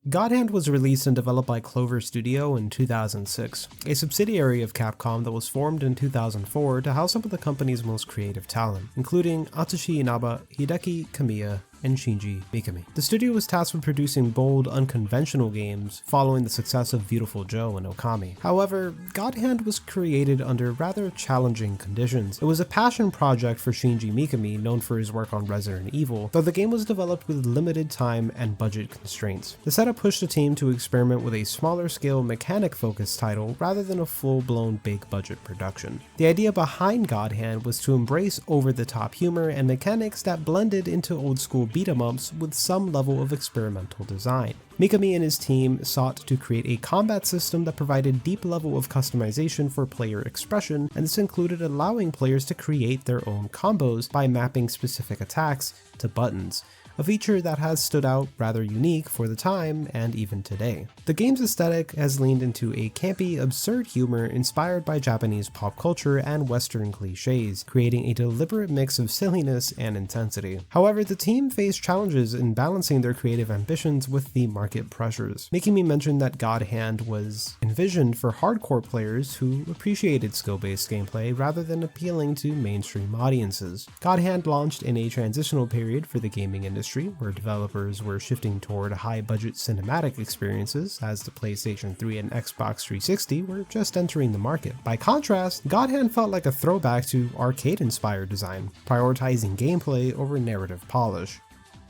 God Hand was released and developed by Clover Studio in 2006, a subsidiary of Capcom that was formed in 2004 to house some of the company's most creative talent, including Atsushi Inaba, Hideki Kamiya, and Shinji Mikami. The studio was tasked with producing bold, unconventional games following the success of Beautiful Joe and Okami. However, God Hand was created under rather challenging conditions. It was a passion project for Shinji Mikami, known for his work on Resident Evil, though the game was developed with limited time and budget constraints. The setup pushed the team to experiment with a smaller scale mechanic-focused title rather than a full-blown big-budget production. The idea behind God Hand was to embrace over-the-top humor and mechanics that blended into old-school beat-em-ups with some level of experimental design. Mikami and his team sought to create a combat system that provided deep level of customization for player expression, and this included allowing players to create their own combos by mapping specific attacks to buttons, a feature that has stood out rather unique for the time and even today. The game's aesthetic has leaned into a campy, absurd humor inspired by Japanese pop culture and Western cliches, creating a deliberate mix of silliness and intensity. However, the team faced challenges in balancing their creative ambitions with the market pressures, making me mention that God Hand was envisioned for hardcore players who appreciated skill-based gameplay rather than appealing to mainstream audiences. God Hand launched in a transitional period for the gaming industry, where developers were shifting toward high-budget cinematic experiences, as the PlayStation 3 and Xbox 360 were just entering the market. By contrast, God Hand felt like a throwback to arcade-inspired design, prioritizing gameplay over narrative polish.